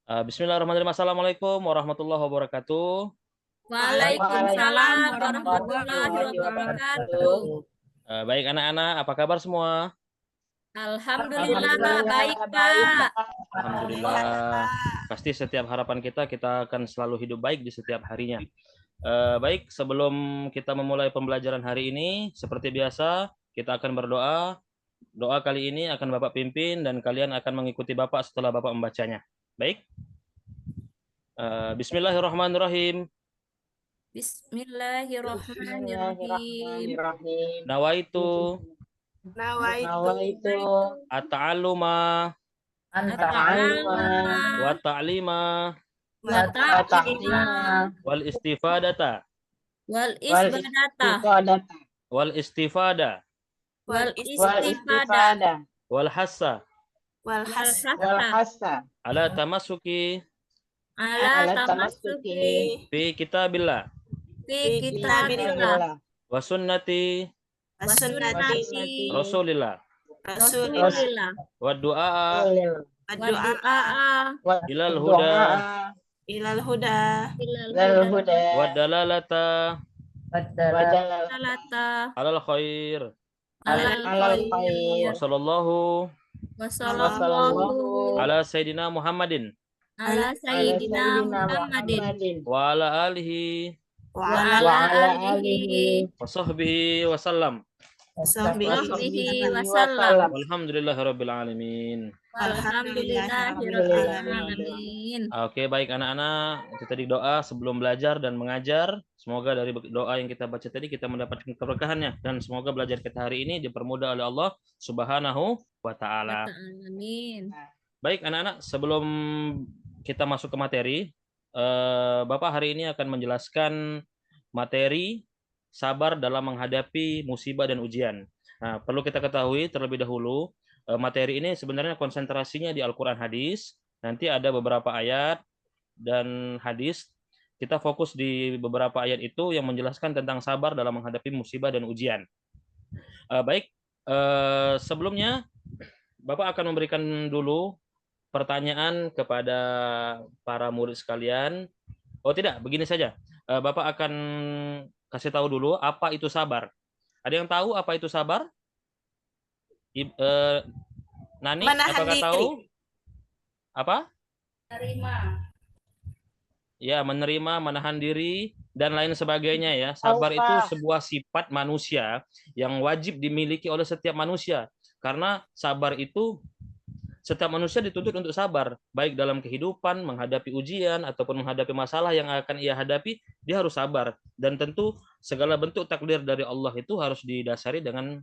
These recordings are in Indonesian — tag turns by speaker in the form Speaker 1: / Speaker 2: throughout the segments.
Speaker 1: Bismillahirrahmanirrahim. Assalamualaikum warahmatullahi wabarakatuh.
Speaker 2: Waalaikumsalam
Speaker 3: Waalaikumsalam
Speaker 2: warahmatullahi
Speaker 3: warahmatullahi
Speaker 2: wabarakatuh.
Speaker 3: wabarakatuh.
Speaker 1: Baik anak-anak, apa kabar semua?
Speaker 2: Alhamdulillah
Speaker 3: Alhamdulillah
Speaker 2: baik
Speaker 3: baik,
Speaker 2: Pak.
Speaker 3: Pak.
Speaker 1: Alhamdulillah. Pasti setiap harapan kita akan selalu hidup baik di setiap harinya. Baik, sebelum kita memulai pembelajaran hari ini, seperti biasa, kita akan berdoa. Doa kali ini akan Bapak pimpin dan kalian akan mengikuti Bapak setelah Bapak membacanya. Baik. Bismillahirrahmanirrahim.
Speaker 2: Bismillahirrahmanirrahim.
Speaker 1: Nawaitu
Speaker 3: Nawaitu
Speaker 1: at-ta'alluma
Speaker 2: At-ta'alluma
Speaker 1: wa ta'lima
Speaker 2: wa ta'lima
Speaker 1: wal istifadata
Speaker 2: wal isbadata
Speaker 1: wal istifada
Speaker 2: wal istifada
Speaker 1: wal hassa
Speaker 2: wal hasa
Speaker 1: ala tamasuki
Speaker 2: ala tamassuki
Speaker 1: fi kitabillah
Speaker 2: fi kitabillah
Speaker 1: wa sunnati
Speaker 2: wa sunnati
Speaker 1: rasulillah
Speaker 2: rasulillah
Speaker 1: wa du'a
Speaker 2: wa du'a
Speaker 1: ilal huda
Speaker 3: ilal huda
Speaker 2: ilal huda
Speaker 1: wa dalalata
Speaker 2: salata
Speaker 1: alal khair
Speaker 2: alal
Speaker 1: wa
Speaker 2: khair
Speaker 1: sallallahu
Speaker 2: wa sallallahu
Speaker 1: ala sayyidina Muhammadin
Speaker 2: ala sayyidina Muhammadin
Speaker 1: wa ala alihi
Speaker 2: wa ala alihi
Speaker 1: wa sahbihi wa sallam.
Speaker 2: wa sahbihi wa sallam.
Speaker 1: Alhamdulillahirabbil alamin.
Speaker 2: Alhamdulillahirabbil alamin.
Speaker 1: Oke, baik anak-anak, itu tadi doa sebelum belajar dan mengajar. Semoga dari doa yang kita baca tadi kita mendapatkan keberkahannya dan semoga belajar kita hari ini dipermudah oleh Allah Subhanahu wa taala.
Speaker 2: Amin.
Speaker 1: Baik anak-anak, sebelum kita masuk ke materi, Bapak hari ini akan menjelaskan materi sabar dalam menghadapi musibah dan ujian. Nah, perlu kita ketahui terlebih dahulu, materi ini sebenarnya konsentrasinya di Al-Quran hadis. Nanti ada beberapa ayat dan hadis. Kita fokus di beberapa ayat itu yang menjelaskan tentang sabar dalam menghadapi musibah dan ujian. Baik, sebelumnya Bapak akan memberikan dulu pertanyaan kepada para murid sekalian. Oh tidak, begini saja. Bapak akan kasih tahu dulu apa itu sabar. Ada yang tahu apa itu sabar? Nani, apakah tahu? Apa?
Speaker 2: Menerima.
Speaker 1: Ya, menerima, menahan diri, dan lain sebagainya ya. Sabar itu sebuah sifat manusia yang wajib dimiliki oleh setiap manusia. Karena sabar itu setiap manusia dituntut untuk sabar, baik dalam kehidupan, menghadapi ujian, ataupun menghadapi masalah yang akan ia hadapi, dia harus sabar. Dan tentu segala bentuk takdir dari Allah itu harus didasari dengan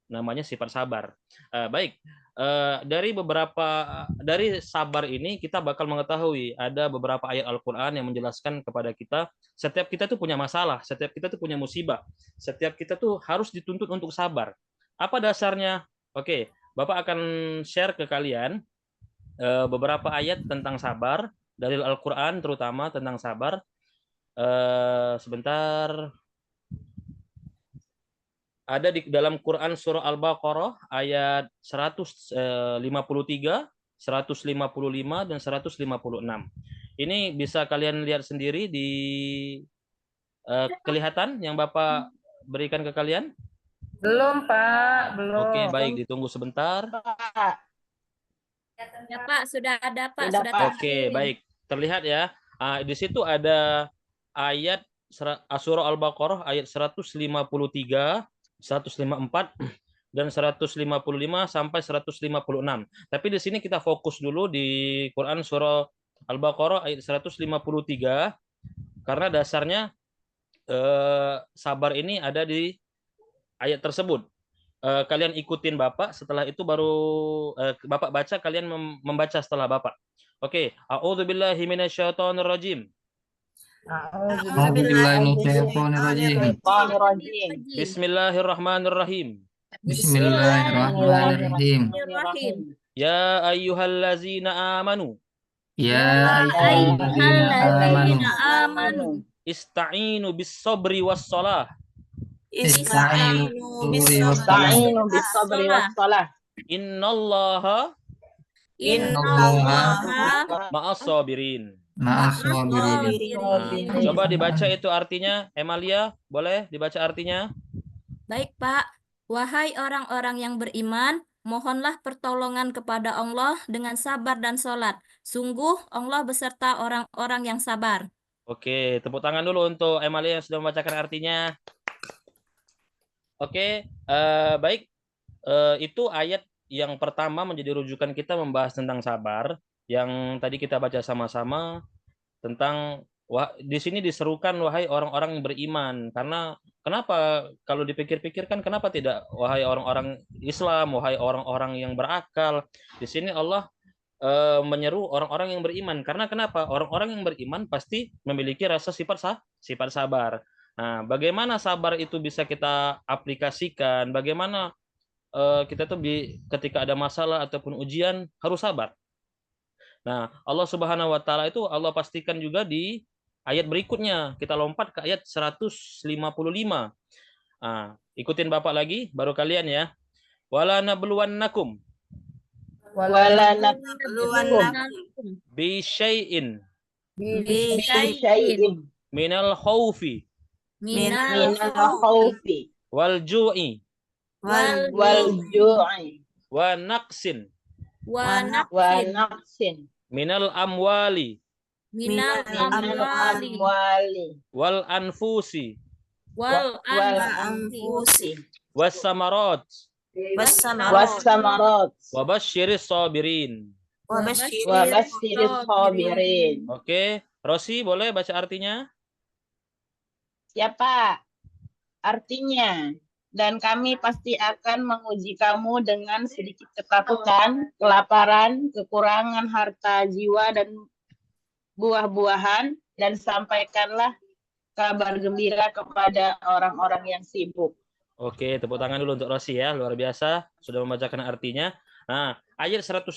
Speaker 1: namanya sifat sabar. Baik, dari sabar ini kita bakal mengetahui ada beberapa ayat Al-Quran yang menjelaskan kepada kita, setiap kita tuh punya masalah, setiap kita tuh punya musibah, setiap kita tuh harus dituntut untuk sabar. Apa dasarnya? Oke, Bapak akan share ke kalian beberapa ayat tentang sabar dari Al-Quran, terutama tentang sabar. Sebentar. Ada di dalam Quran surah Al-Baqarah ayat 153, 155, dan 156. Ini bisa kalian lihat sendiri di kelihatan yang Bapak berikan ke kalian?
Speaker 3: Belum, Pak. Belum.
Speaker 1: Oke, baik. Ditunggu sebentar.
Speaker 2: Ya Pak, sudah ada Pak.
Speaker 3: Sudah, Pak.
Speaker 1: Oke, baik. Terlihat ya. Di situ ada ayat surah Al-Baqarah ayat 153, 154, dan 155 sampai 156. Tapi di sini kita fokus dulu di Quran surah Al-Baqarah ayat 153 karena dasarnya sabar ini ada di ayat tersebut. Kalian ikutin Bapak, setelah itu baru Bapak baca, kalian membaca setelah Bapak. Oke, a'udzubillahi minasyaitonirrajim. Bismillahirrahmanirrahim.
Speaker 2: Bismillahirrahmanirrahim.
Speaker 1: Ya ayyuhallazina amanu.
Speaker 2: Ya ayyuhallazina amanu.
Speaker 1: Ista'inu bis-sabri was-shalah.
Speaker 3: Ista'inu bis-sabri was-shalah.
Speaker 1: Innallaha
Speaker 2: Innallaha
Speaker 1: Ma'as sabirin.
Speaker 2: ma'as
Speaker 3: Sabirin.
Speaker 2: sabirin.
Speaker 1: Nah, coba dibaca itu artinya, Emalia, boleh dibaca artinya?
Speaker 2: Baik, Pak. Wahai orang-orang yang beriman, mohonlah pertolongan kepada Allah dengan sabar dan sholat. Sungguh Allah beserta orang-orang yang sabar.
Speaker 1: Oke, tepuk tangan dulu untuk Emalia yang sudah membacakan artinya. Oke, baik. Itu ayat yang pertama menjadi rujukan kita membahas tentang sabar, yang tadi kita baca sama-sama tentang di sini diserukan wahai orang-orang yang beriman. Karena kenapa kalau dipikir-pikir kan kenapa tidak wahai orang-orang Islam, wahai orang-orang yang berakal. Di sini Allah menyeru orang-orang yang beriman. Karena kenapa? Orang-orang yang beriman pasti memiliki rasa sifat sabar. Nah, bagaimana sabar itu bisa kita aplikasikan? Bagaimana kita tuh ketika ada masalah ataupun ujian harus sabar. Nah, Allah Subhanahu wa taala itu Allah pastikan juga di ayat berikutnya. Kita lompat ke ayat 155. Nah, ikutin Bapak lagi baru kalian ya. Wala nabluwannakum bi syai'in minal khaufi
Speaker 2: Minal
Speaker 1: wal ju'i
Speaker 2: wal
Speaker 1: wa naqsin
Speaker 2: wa naqsin
Speaker 1: minal amwali
Speaker 2: minal amwali
Speaker 1: wal anfusi
Speaker 2: wal anfusi
Speaker 1: was samarat
Speaker 3: Wassamarat.
Speaker 1: wa basyiris sabirin.
Speaker 3: Wabasyiris sabirin.
Speaker 1: Oke, Rosi boleh baca artinya?
Speaker 4: Siapa? Artinya, dan kami pasti akan menguji kamu dengan sedikit ketakutan, kelaparan, kekurangan harta jiwa dan buah-buahan, dan sampaikanlah kabar gembira kepada orang-orang yang sibuk.
Speaker 1: Oke, tepuk tangan dulu untuk Rosi ya, luar biasa sudah membacakan artinya. Nah, ayat 155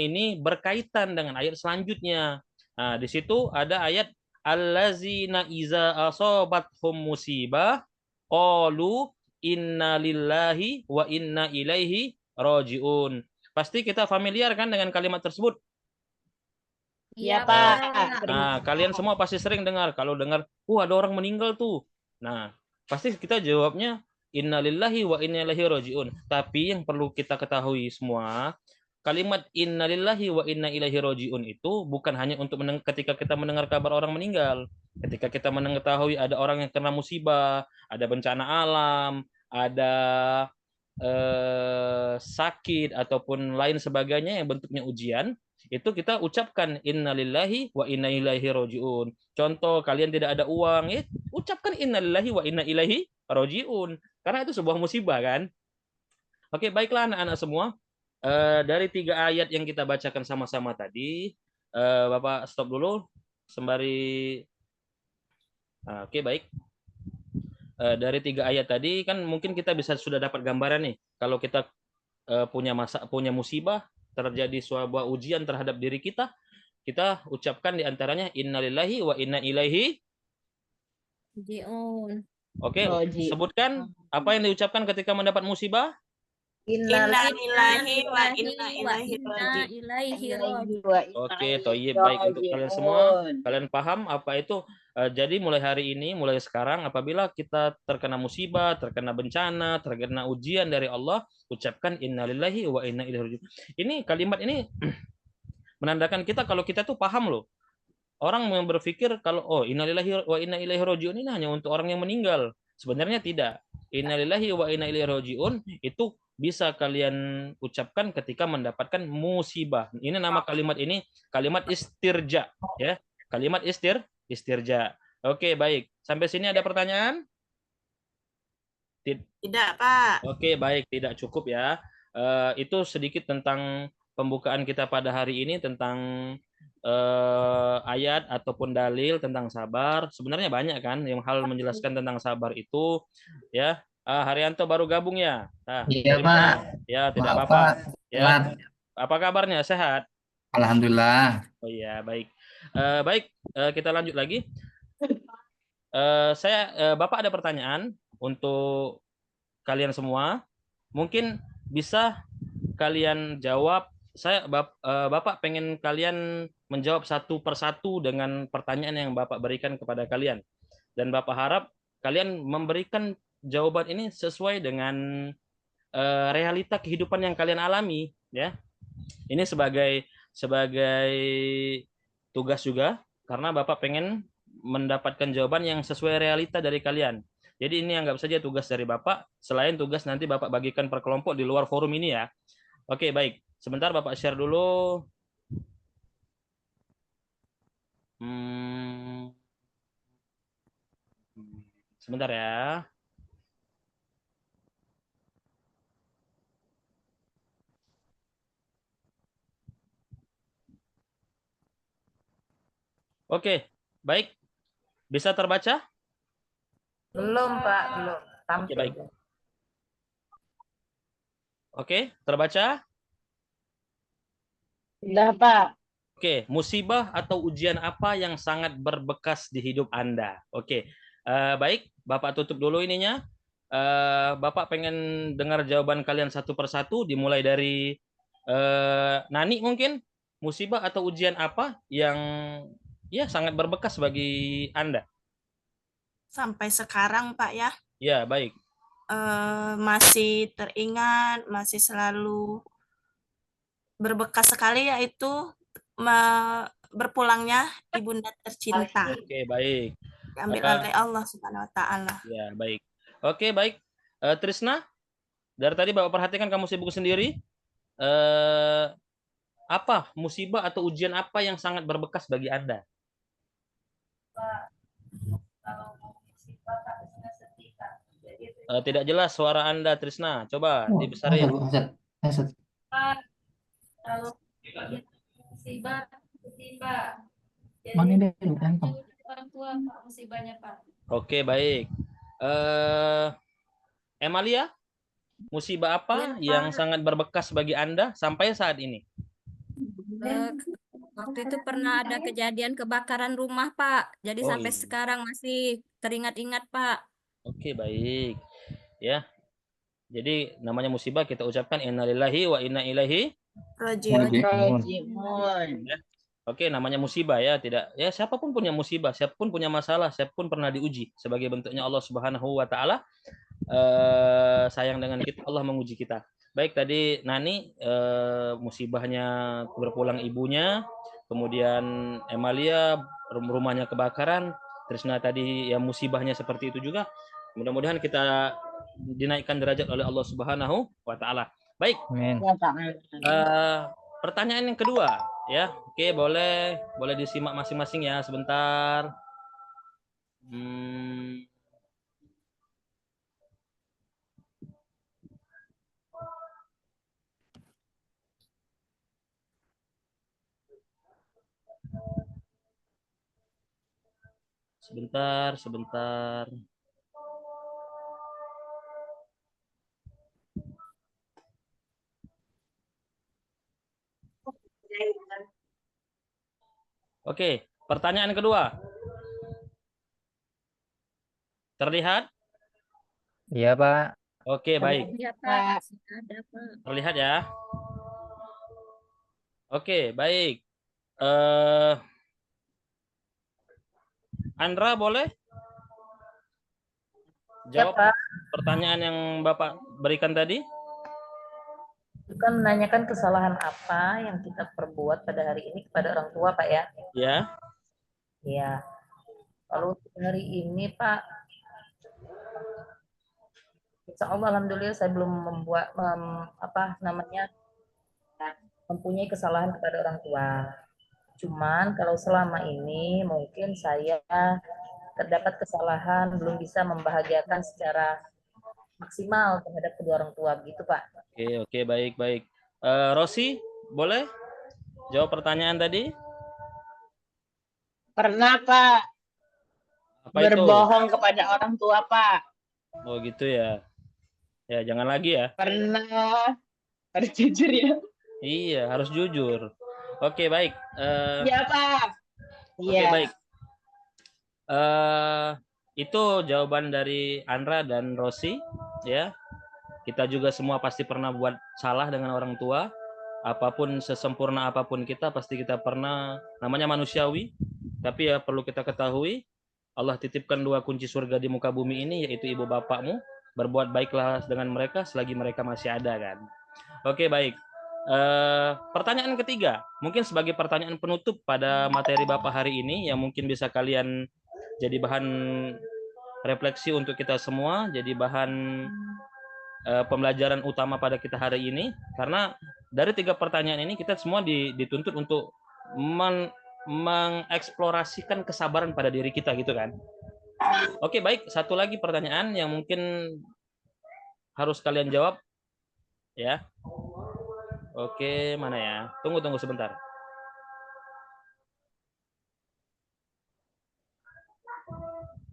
Speaker 1: ini berkaitan dengan ayat selanjutnya. Nah, di situ ada ayat allazina iza asobathum musibah qalu inna lillahi wa inna ilaihi rajiun. Pasti kita familiar kan dengan kalimat tersebut?
Speaker 4: Ya, Pak.
Speaker 1: Nah, kalian semua pasti sering dengar kalau dengar, ada orang meninggal tuh. Nah, pasti kita jawabnya innalillahi wa inna ilaihi rajiun. Tapi yang perlu kita ketahui semua, kalimat innalillahi wa inna ilaihi rajiun itu bukan hanya untuk ketika kita mendengar kabar orang meninggal. Ketika kita mengetahui ada orang yang kena musibah, ada bencana alam, ada sakit ataupun lain sebagainya yang bentuknya ujian, itu kita ucapkan innalillahi wa inna ilaihi rajiun. Contoh, kalian tidak ada uang, ucapkan innalillahi wa inna ilaihi rajiun. Karena itu sebuah musibah kan. Oke, baiklah anak-anak semua. Dari 3 ayat yang kita bacakan sama-sama tadi, Bapak stop dulu sembari. Oke, baik. Dari 3 ayat tadi kan mungkin kita sudah dapat gambaran nih. Kalau kita punya musibah, terjadi sebuah ujian terhadap diri kita, kita ucapkan diantaranya innalillahi wa inna ilaihi
Speaker 2: rajiun.
Speaker 1: Oke, sebutkan apa yang diucapkan ketika mendapat musibah.
Speaker 3: Innalillahi wa inna ilaihi raji'un.
Speaker 1: Oke, toyib, baik untuk kalian semua. Kalian paham apa itu? Jadi mulai hari ini, mulai sekarang, apabila kita terkena musibah, terkena bencana, terkena ujian dari Allah, ucapkan innalillahi wa inna ilaihi raji'un. Ini kalimat ini menandakan kita kalau kita tuh paham loh. Orang yang berpikir kalau innalillahi wa inna ilaihi raji'un ini hanya untuk orang yang meninggal. Sebenarnya tidak. Innalillahi wa inna ilaihi raji'un itu bisa kalian ucapkan ketika mendapatkan musibah. Ini nama kalimat ini kalimat istirja ya. Kalimat istirja. Oke, baik. Sampai sini ada pertanyaan?
Speaker 3: Tidak, Pak.
Speaker 1: Oke, baik, tidak cukup ya. Itu sedikit tentang pembukaan kita pada hari ini tentang ayat ataupun dalil tentang sabar. Sebenarnya banyak kan yang hal menjelaskan tentang sabar itu ya. Haryanto baru gabung ya.
Speaker 2: Iya, Pak.
Speaker 1: Ya, tidak
Speaker 2: Maaf,
Speaker 1: apa-apa.
Speaker 2: Pak.
Speaker 1: Ya. Apa kabarnya? Sehat?
Speaker 2: Alhamdulillah.
Speaker 1: Oh iya, baik. Baik, kita lanjut lagi. Bapak ada pertanyaan untuk kalian semua. Mungkin bisa kalian jawab Bapak pengen kalian menjawab satu persatu dengan pertanyaan yang Bapak berikan kepada kalian. Dan Bapak harap kalian memberikan jawaban ini sesuai dengan realita kehidupan yang kalian alami, ya. Ini sebagai tugas juga, karena Bapak pengen mendapatkan jawaban yang sesuai realita dari kalian. Jadi ini anggap saja tugas dari Bapak, selain tugas nanti Bapak bagikan per kelompok di luar forum ini ya. Oke, baik. Sebentar Bapak share dulu. Sebentar ya. Oke, baik. Bisa terbaca?
Speaker 3: Belum, Pak, belum.
Speaker 1: Oke, baik. Oke, terbaca?
Speaker 4: Sudah, Pak.
Speaker 1: Oke, musibah atau ujian apa yang sangat berbekas di hidup Anda? Oke, baik. Bapak tutup dulu ininya. Bapak pengen dengar jawaban kalian satu persatu, dimulai dari Nani mungkin. Musibah atau ujian apa yang ya sangat berbekas bagi Anda?
Speaker 3: Sampai sekarang, Pak, ya.
Speaker 1: Ya, baik.
Speaker 3: Masih teringat, masih selalu berbekas sekali, yaitu berpulangnya ibunda tercinta.
Speaker 1: Oke, baik.
Speaker 3: Diambil oleh Allah Subhanahu wa Ta'ala.
Speaker 1: Ya, baik. Oke, baik. Trisna, dari tadi Bapak perhatikan kamu sibuk sendiri. Apa musibah atau ujian apa yang sangat berbekas bagi Anda? Tidak jelas suara Anda, Trisna. Coba dibesarin.
Speaker 2: Kalau musibah,
Speaker 5: Mana deh,
Speaker 2: orang tua Pak, musibahnya Pak.
Speaker 1: Oke, baik. Emalia, musibah apa yang sangat berbekas bagi Anda sampai saat ini?
Speaker 2: Waktu itu pernah ada kejadian kebakaran rumah, Pak. Jadi
Speaker 1: Oh,
Speaker 2: sampai
Speaker 1: iya.
Speaker 2: sekarang masih teringat-ingat, Pak.
Speaker 1: Oke, baik. Ya. Jadi namanya musibah kita ucapkan innalillahi wa inna ilaihi
Speaker 4: Rojimun.
Speaker 1: ya. Oke, namanya musibah ya, tidak ya siapapun punya musibah, siapapun punya masalah, siapapun pernah diuji sebagai bentuknya Allah Subhanahu wa taala sayang dengan kita, Allah menguji kita. Baik, tadi Nani musibahnya berpulang ibunya, kemudian Emalia rumahnya kebakaran, Trisna tadi ya musibahnya seperti itu juga. Mudah-mudahan kita dinaikkan derajat oleh Allah Subhanahu wa taala. Baik.
Speaker 5: Amin.
Speaker 1: Pertanyaan yang kedua ya. Oke, boleh disimak masing-masing ya sebentar. Sebentar. Oke, pertanyaan kedua. Terlihat?
Speaker 5: Iya, Pak.
Speaker 1: Oke, baik.
Speaker 2: Iya, Pak. Ada, Pak.
Speaker 1: Terlihat ya? Oke, baik. Andra boleh jawab pertanyaan yang Bapak berikan tadi?
Speaker 6: Bukan menanyakan kesalahan apa yang kita perbuat pada hari ini kepada orang tua, Pak ya?
Speaker 1: Ya.
Speaker 6: Ya. Kalau hari ini, Pak, insya Allah alhamdulillah saya belum mempunyai kesalahan kepada orang tua. Cuman kalau selama ini mungkin saya terdapat kesalahan, belum bisa membahagiakan secara maksimal terhadap kedua orang tua, begitu Pak.
Speaker 1: Oke, baik. Rosi, boleh jawab pertanyaan tadi?
Speaker 4: Pernah, Pak.
Speaker 1: Apa
Speaker 4: berbohong
Speaker 1: itu?
Speaker 4: Kepada orang tua, Pak.
Speaker 1: Oh, gitu ya. Ya, jangan lagi ya.
Speaker 4: Pernah. Harus jujur ya.
Speaker 1: Iya, harus jujur. Oke, baik.
Speaker 4: Iya, Pak.
Speaker 1: Oke, baik. Itu jawaban dari Andra dan Rosi ya. Kita juga semua pasti pernah buat salah dengan orang tua. apapun sesempurna apapun kita, pasti kita pernah, namanya manusiawi, tapi ya perlu kita ketahui, Allah titipkan 2 kunci surga di muka bumi ini, yaitu ibu bapakmu. Berbuat baiklah dengan mereka selagi mereka masih ada kan. Oke, baik. Pertanyaan ketiga, mungkin sebagai pertanyaan penutup pada materi Bapak hari ini, yang mungkin bisa kalian jadi bahan refleksi untuk kita semua, jadi bahan pembelajaran utama pada kita hari ini. Karena dari 3 pertanyaan ini kita semua dituntut untuk mengeksplorasikan kesabaran pada diri kita gitu kan. Oke, baik. Satu lagi pertanyaan yang mungkin harus kalian jawab ya. Oke, mana ya? Tunggu sebentar.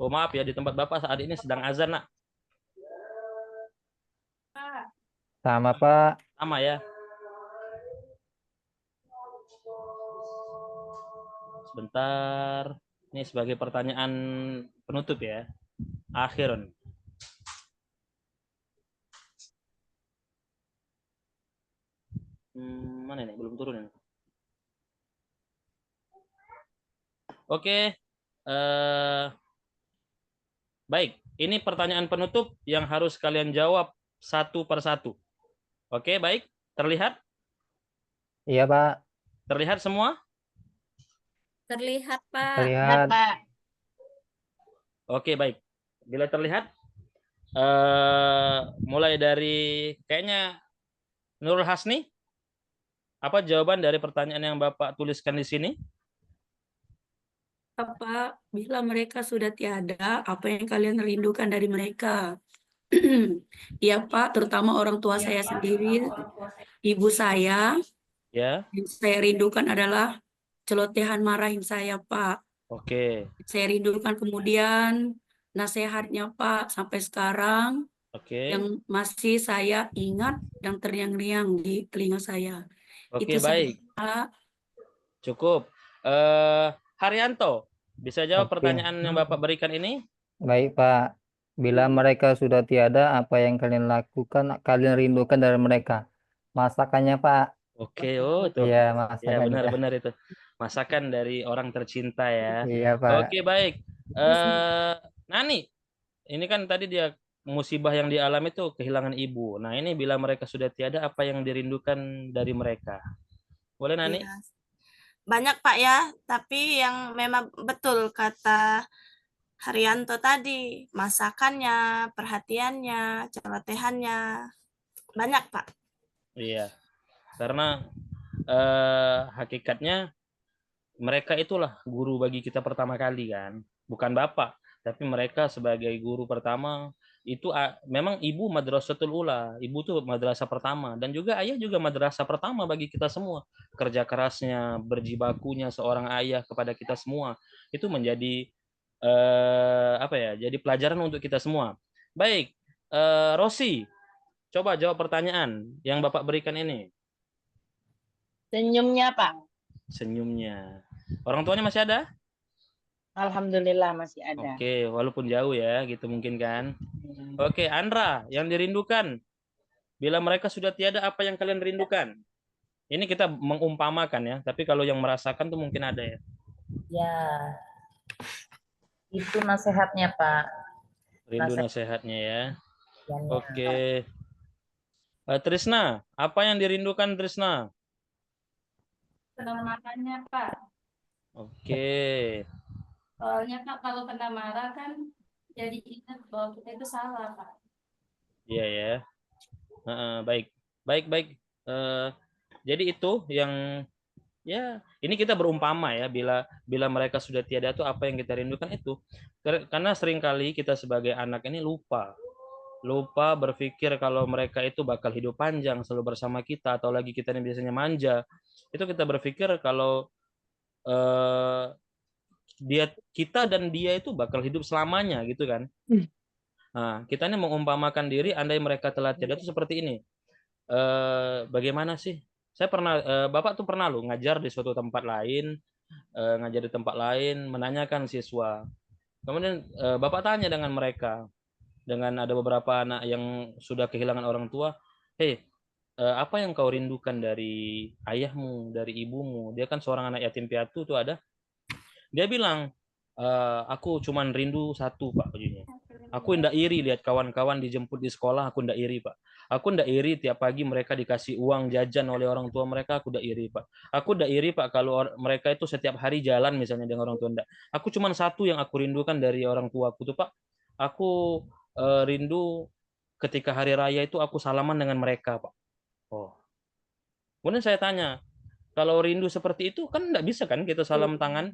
Speaker 1: Oh, maaf ya, di tempat Bapak saat ini sedang azan, Nak.
Speaker 5: Sama, Pak.
Speaker 1: Sama ya. Sebentar. Ini sebagai pertanyaan penutup ya. Akhirun. Mana ini? Belum turun ini. Oke. Baik. Ini pertanyaan penutup yang harus kalian jawab satu persatu. Oke, baik. Terlihat?
Speaker 5: Iya, Pak.
Speaker 1: Terlihat semua?
Speaker 2: Terlihat, Pak.
Speaker 5: Terlihat.
Speaker 4: Pak.
Speaker 1: Oke, baik. Bila terlihat, mulai dari kayaknya Nurul Hasni, apa jawaban dari pertanyaan yang Bapak tuliskan di sini?
Speaker 7: Pak, bila mereka sudah tiada, apa yang kalian rindukan dari mereka? Iya, Pak, terutama orang tua saya sendiri, ibu saya,
Speaker 1: Ya.
Speaker 7: yang saya rindukan adalah celotehan marahin saya, Pak.
Speaker 1: Oke.
Speaker 7: Saya rindukan kemudian nasihatnya, Pak, sampai sekarang
Speaker 1: Oke.
Speaker 7: yang masih saya ingat dan terngiang-ngiang di telinga saya.
Speaker 1: Oke,
Speaker 7: Itu saja,
Speaker 1: baik.
Speaker 7: Pak.
Speaker 1: Cukup. Haryanto, bisa jawab
Speaker 5: Oke.
Speaker 1: pertanyaan yang Bapak berikan ini?
Speaker 5: Baik, Pak. Bila mereka sudah tiada, apa yang kalian lakukan, kalian rindukan dari mereka? Masakannya, Pak.
Speaker 1: Oke, oh itu.
Speaker 5: Iya,
Speaker 1: Ya,
Speaker 5: masakannya.
Speaker 1: benar-benar itu. Masakan dari orang tercinta ya.
Speaker 5: Iya, Pak.
Speaker 1: Oke, baik. Nani, ini kan tadi dia musibah yang dialami itu kehilangan ibu. Nah, ini bila mereka sudah tiada, apa yang dirindukan dari mereka? Boleh, Nani?
Speaker 3: Iya. Banyak Pak ya, tapi yang memang betul kata Haryanto tadi, masakannya, perhatiannya, celotehannya, banyak Pak.
Speaker 1: Iya, karena hakikatnya mereka itulah guru bagi kita pertama kali kan, bukan bapak, tapi mereka sebagai guru pertama itu memang ibu madrasatul ula, ibu tuh madrasah pertama, dan juga ayah juga madrasah pertama bagi kita semua. Kerja kerasnya, berjibakunya seorang ayah kepada kita semua itu menjadi apa ya? Jadi pelajaran untuk kita semua. Baik, Rosi, coba jawab pertanyaan yang Bapak berikan ini.
Speaker 4: Senyumnya, Pak.
Speaker 1: Senyumnya. Orang tuanya masih ada?
Speaker 4: Alhamdulillah masih ada.
Speaker 1: Oke, walaupun jauh ya, gitu mungkin kan. Oke, Andra, yang dirindukan. Bila mereka sudah tiada, apa yang kalian rindukan? Ini kita mengumpamakan ya, tapi kalau yang merasakan tuh mungkin ada ya.
Speaker 6: Ya, itu nasihatnya, Pak.
Speaker 1: Rindu nasihatnya ya.
Speaker 6: Ya.
Speaker 1: Oke. Trisna, apa yang dirindukan Trisna?
Speaker 2: Kena marahnya, Pak.
Speaker 1: Oke.
Speaker 2: Soalnya Pak, kalau kena marah kan jadi ingat bahwa kita itu salah, Pak.
Speaker 1: Iya ya. Baik. Jadi itu yang ya, ini kita berumpama ya, bila mereka sudah tiada itu apa yang kita rindukan itu. Karena seringkali kita sebagai anak ini lupa berpikir kalau mereka itu bakal hidup panjang selalu bersama kita, atau lagi kita yang biasanya manja, itu kita berpikir kalau kita dan dia itu bakal hidup selamanya gitu kan. Nah, kita ini mengumpamakan diri andai mereka telah tiada itu seperti ini. Bagaimana sih? Saya pernah, Bapak tuh pernah loh ngajar di suatu tempat lain, menanyakan siswa. Kemudian Bapak tanya dengan mereka, dengan ada beberapa anak yang sudah kehilangan orang tua, "Hei, apa yang kau rindukan dari ayahmu, dari ibumu? Dia kan seorang anak yatim piatu tuh ada. Dia bilang, aku cuman rindu satu, Pak, bajunya. Aku ndak iri lihat kawan-kawan dijemput di sekolah, aku ndak iri, Pak. Aku ndak iri tiap pagi mereka dikasih uang jajan oleh orang tua mereka, aku ndak iri, Pak. Aku ndak iri, Pak, kalau mereka itu setiap hari jalan misalnya dengan orang tua, ndak. Aku cuman satu yang aku rindukan dari orang tuaku tuh, Pak. Aku rindu ketika hari raya itu aku salaman dengan mereka, Pak. Oh. Kemudian saya tanya, kalau rindu seperti itu kan nggak bisa kan kita salam tangan?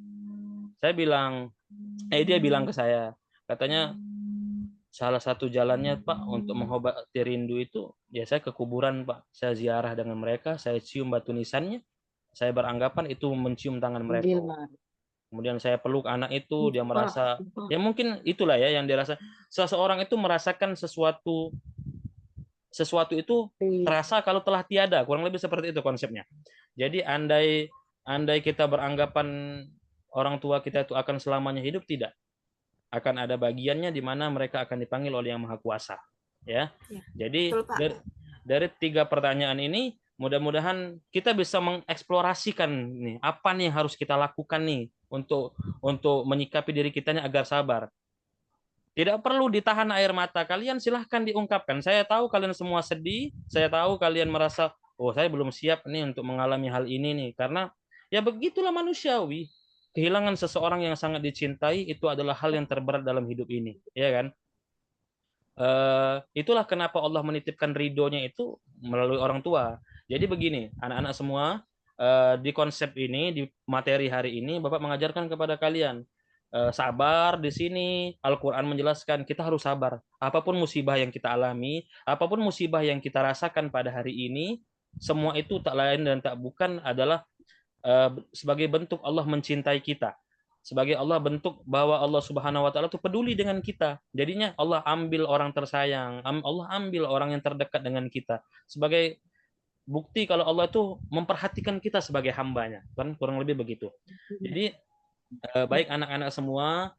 Speaker 1: Saya bilang, dia bilang ke saya, katanya salah satu jalannya, Pak, untuk mengobati rindu itu, ya saya ke kuburan, Pak. Saya ziarah dengan mereka, saya cium batu nisannya, saya beranggapan itu mencium tangan mereka. Kemudian saya peluk anak itu, dia merasa, ya mungkin itulah ya yang dia rasa. Seseorang itu merasakan sesuatu itu terasa kalau telah tiada, kurang lebih seperti itu konsepnya. Jadi andai kita beranggapan orang tua kita itu akan selamanya hidup, tidak. Akan ada bagiannya di mana mereka akan dipanggil oleh Yang Maha Kuasa, ya. Jadi dari 3 pertanyaan ini mudah-mudahan kita bisa mengeksplorasikan nih apa nih yang harus kita lakukan nih untuk menyikapi diri kitanya agar sabar. Tidak perlu ditahan air mata kalian, silahkan diungkapkan. Saya tahu kalian semua sedih, saya tahu kalian merasa, oh saya belum siap nih untuk mengalami hal ini nih, karena ya begitulah manusiawi. Kehilangan seseorang yang sangat dicintai itu adalah hal yang terberat dalam hidup ini, ya kan? Itulah kenapa Allah menitipkan ridhonya itu melalui orang tua. Jadi begini, anak-anak semua, di konsep ini, di materi hari ini, Bapak mengajarkan kepada kalian, sabar di sini. Al-Quran menjelaskan kita harus sabar. Apapun musibah yang kita alami, apapun musibah yang kita rasakan pada hari ini, semua itu tak lain dan tak bukan adalah sebagai bentuk Allah mencintai kita, sebagai Allah bentuk bahwa Allah Subhanahu wa taala itu peduli dengan kita. Jadinya Allah ambil orang tersayang, Allah ambil orang yang terdekat dengan kita sebagai bukti kalau Allah itu memperhatikan kita sebagai hambanya, kan kurang lebih begitu. Jadi baik anak-anak semua,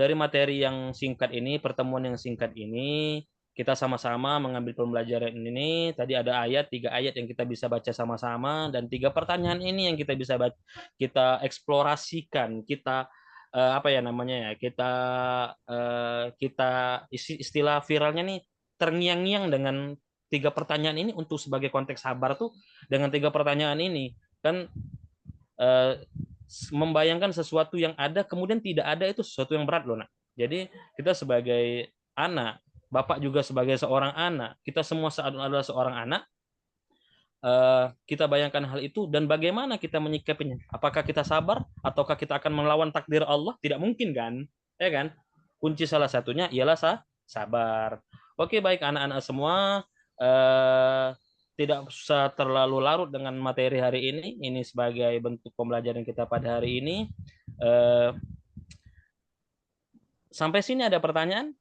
Speaker 1: dari materi yang singkat ini, pertemuan yang singkat ini, kita sama-sama mengambil pembelajaran ini. Tadi ada 3 ayat yang kita bisa baca sama-sama, dan 3 pertanyaan ini yang kita bisa kita eksplorasikan, kita apa ya namanya ya, kita istilah viralnya nih terngiang-ngiang dengan 3 pertanyaan ini untuk sebagai konteks sabar tuh. Dengan 3 pertanyaan ini kan membayangkan sesuatu yang ada kemudian tidak ada, itu sesuatu yang berat loh, nak. Jadi kita sebagai anak, Bapak juga sebagai seorang anak, kita semua adalah seorang anak. Kita bayangkan hal itu dan bagaimana kita menyikapinya. Apakah kita sabar ataukah kita akan melawan takdir Allah? Tidak mungkin kan? Ya kan? Kunci salah satunya ialah sabar. Oke, baik anak-anak semua, tidak usah terlalu larut dengan materi hari ini. Ini sebagai bentuk pembelajaran kita pada hari ini. Sampai sini ada pertanyaan?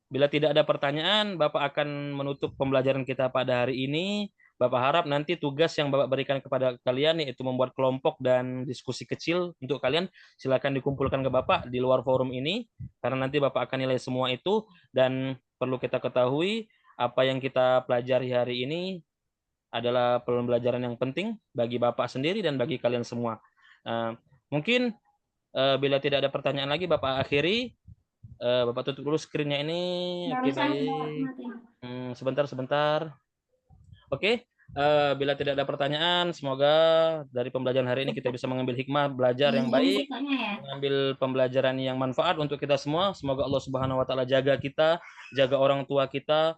Speaker 1: Bila tidak ada pertanyaan, Bapak akan menutup pembelajaran kita pada hari ini. Bapak harap nanti tugas yang Bapak berikan kepada kalian yaitu membuat kelompok dan diskusi kecil untuk kalian, silakan dikumpulkan ke Bapak di luar forum ini, karena nanti Bapak akan nilai semua itu. Dan perlu kita ketahui, apa yang kita pelajari hari ini adalah pembelajaran yang penting bagi Bapak sendiri dan bagi kalian semua. Mungkin bila tidak ada pertanyaan lagi, Bapak akhiri. Bapak tutup dulu screen-nya ini. Oke, baik. Sebentar. Oke, bila tidak ada pertanyaan, semoga dari pembelajaran hari ini kita bisa mengambil hikmah, belajar yang baik, mengambil pembelajaran yang manfaat untuk kita semua. Semoga Allah Subhanahu wa taala jaga kita, jaga orang tua kita,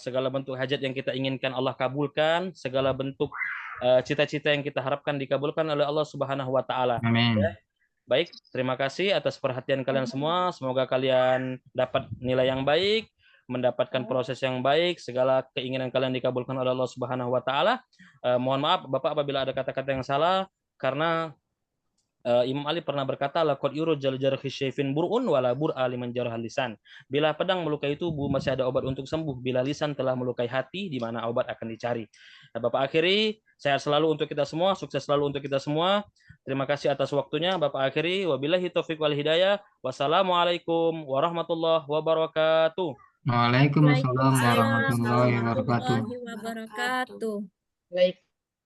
Speaker 1: segala bentuk hajat yang kita inginkan Allah kabulkan, segala bentuk cita-cita yang kita harapkan dikabulkan oleh Allah Subhanahu wa taala.
Speaker 5: Amin.
Speaker 1: Ya. Baik, terima kasih atas perhatian kalian semua. Semoga kalian dapat nilai yang baik, mendapatkan proses yang baik, segala keinginan kalian dikabulkan oleh Allah Subhanahu wa taala. Mohon maaf Bapak apabila ada kata-kata yang salah, karena Imam Ali pernah berkata, laqad yurjal jarhi syayfin bur'un wala bur'a liman jarhal lisan. Bila pedang melukai tubuh masih ada obat untuk sembuh, bila lisan telah melukai hati di mana obat akan dicari. Nah, Bapak akhiri, sehat selalu untuk kita semua, sukses selalu untuk kita semua. Terima kasih atas waktunya. Bapak akhiri, wabillahi taufiq wal hidayah. Wassalamualaikum warahmatullahi wabarakatuh.
Speaker 5: Waalaikumsalam
Speaker 2: Waalaikumsalam
Speaker 5: warahmatullahi wabarakatuh.
Speaker 2: warahmatullahi wabarakatuh.
Speaker 4: Baik.